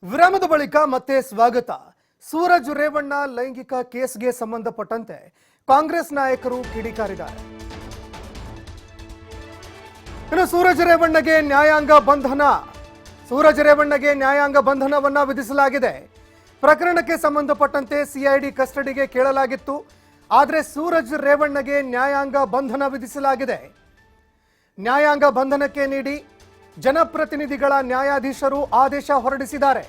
ವಿರಾಮದ ಬಳಿಕ ಮತ್ತೆ ಸ್ವಾಗತ. ಸೂರಜ್ ರೇವಣ್ಣ ಲೈಂಗಿಕ ಕೇಸ್ಗೆ ಸಂಬಂಧಪಟ್ಟಂತೆ ಕಾಂಗ್ರೆಸ್ ನಾಯಕರು ಕಿಡಿಕಾರಿದ್ದಾರೆ. ಇನ್ನು ಸೂರಜ್ ರೇವಣ್ಣಗೆ ನ್ಯಾಯಾಂಗ ಬಂಧನವನ್ನ ವಿಧಿಸಲಾಗಿದೆ. ಪ್ರಕರಣಕ್ಕೆ ಸಂಬಂಧಪಟ್ಟಂತೆ ಸಿಐಡಿ ಕಸ್ಟಡಿಗೆ ಕೇಳಲಾಗಿತ್ತು. ಆದರೆ ಸೂರಜ್ ರೇವಣ್ಣಗೆ ನ್ಯಾಯಾಂಗ ಬಂಧನ ವಿಧಿಸಲಾಗಿದೆ. ನ್ಯಾಯಾಂಗ ಬಂಧನಕ್ಕೆ ನೀಡಿ ಜನಪ್ರತಿನಿಧಿಗಳ ನ್ಯಾಯಾಧೀಶರು ಆದೇಶ ಹೊರಡಿಸಿದ್ದಾರೆ.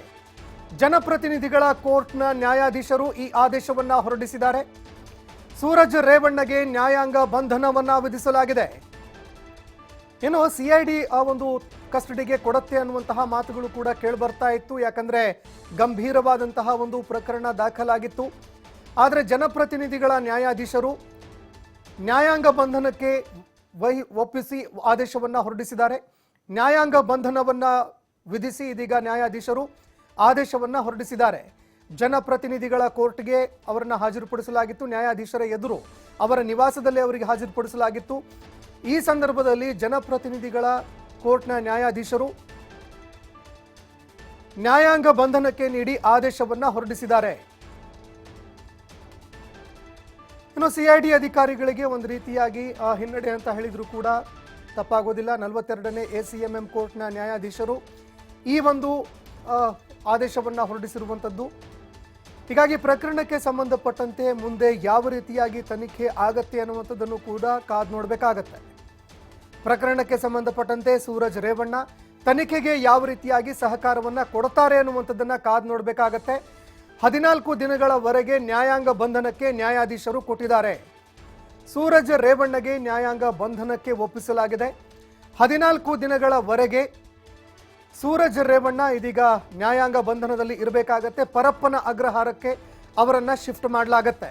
ಜನಪ್ರತಿನಿಧಿಗಳ ಕೋರ್ಟ್ನ ನ್ಯಾಯಾಧೀಶರು ಈ ಆದೇಶವನ್ನ ಹೊರಡಿಸಿದ್ದಾರೆ. ಸೂರಜ್ ರೇವಣ್ಣಗೆ ನ್ಯಾಯಾಂಗ ಬಂಧನವನ್ನ ವಿಧಿಸಲಾಗಿದೆ. ಇನ್ನು ಸಿಐಡಿ ಒಂದು ಕಸ್ಟಡಿಗೆ ಕೊಡುತ್ತೆ ಅನ್ನುವಂತಹ ಮಾತುಗಳು ಕೂಡ ಕೇಳಿಬರ್ತಾ ಇತ್ತು. ಯಾಕಂದ್ರೆ ಗಂಭೀರವಾದಂತಹ ಒಂದು ಪ್ರಕರಣ ದಾಖಲಾಗಿತ್ತು. ಆದರೆ ಜನಪ್ರತಿನಿಧಿಗಳ ನ್ಯಾಯಾಧೀಶರು ನ್ಯಾಯಾಂಗ ಬಂಧನಕ್ಕೆ ಒಪ್ಪಿಸಿ ಆದೇಶವನ್ನ ಹೊರಡಿಸಿದ್ದಾರೆ. ನ್ಯಾಯಾಂಗ ಬಂಧನವನ್ನ ವಿಧಿಸಿ ಇದೀಗ ನ್ಯಾಯಾಧೀಶರು ಆದೇಶವನ್ನ ಹೊರಡಿಸಿದ್ದಾರೆ. ಜನಪ್ರತಿನಿಧಿಗಳ ಕೋರ್ಟ್ಗೆ ಅವರನ್ನು ಹಾಜರುಪಡಿಸಲಾಗಿತ್ತು. ನ್ಯಾಯಾಧೀಶರ ಎದುರು ಅವರ ನಿವಾಸದಲ್ಲಿ ಅವರಿಗೆ ಹಾಜರುಪಡಿಸಲಾಗಿತ್ತು. ಈ ಸಂದರ್ಭದಲ್ಲಿ ಜನಪ್ರತಿನಿಧಿಗಳ ಕೋರ್ಟ್ನ ನ್ಯಾಯಾಧೀಶರು ನ್ಯಾಯಾಂಗ ಬಂಧನಕ್ಕೆ ನೀಡಿ ಆದೇಶವನ್ನ ಹೊರಡಿಸಿದ್ದಾರೆ. ಇನ್ನು ಸಿಐಡಿ ಅಧಿಕಾರಿಗಳಿಗೆ ಒಂದು ರೀತಿಯಾಗಿ ಹಿನ್ನಡೆ ಅಂತ ಹೇಳಿದ್ರು ಕೂಡ ತಪ್ಪಾಗೋದಿಲ್ಲ. 42ನೇ ACMM ಕೋರ್ಟ್ನ ನ್ಯಾಯಾಧೀಶರು ಈ ಒಂದು ಆದೇಶವನ್ನು ಹೊರಡಿಸಿರುವಂಥದ್ದು. ಹೀಗಾಗಿ ಪ್ರಕರಣಕ್ಕೆ ಸಂಬಂಧಪಟ್ಟಂತೆ ಮುಂದೆ ಯಾವ ರೀತಿಯಾಗಿ ತನಿಖೆ ಆಗತ್ತೆ ಅನ್ನುವಂಥದ್ದನ್ನು ಕೂಡ ಕಾದು ನೋಡಬೇಕಾಗತ್ತೆ. ಪ್ರಕರಣಕ್ಕೆ ಸಂಬಂಧಪಟ್ಟಂತೆ ಸೂರಜ್ ರೇವಣ್ಣ ತನಿಖೆಗೆ ಯಾವ ರೀತಿಯಾಗಿ ಸಹಕಾರವನ್ನು ಕೊಡ್ತಾರೆ ಅನ್ನುವಂಥದ್ದನ್ನು ಕಾದು ನೋಡಬೇಕಾಗತ್ತೆ. 14 ದಿನಗಳವರೆಗೆ ನ್ಯಾಯಾಂಗ ಬಂಧನಕ್ಕೆ ನ್ಯಾಯಾಧೀಶರು ಕೊಟ್ಟಿದ್ದಾರೆ. ಸೂರಜ್ ರೇವಣ್ಣಗೆ ನ್ಯಾಯಾಂಗ ಬಂಧನಕ್ಕೆ ಒಪ್ಪಿಸಲಾಗಿದೆ. 14 ದಿನಗಳವರೆಗೆ ಸೂರಜ್ ರೇವಣ್ಣ ಇದೀಗ ನ್ಯಾಯಾಂಗ ಬಂಧನದಲ್ಲಿ ಇರಬೇಕಾಗತ್ತೆ. ಪರಪ್ಪನ ಅಗ್ರಹಾರಕ್ಕೆ ಅವರನ್ನ ಶಿಫ್ಟ್ ಮಾಡಲಾಗತ್ತೆ.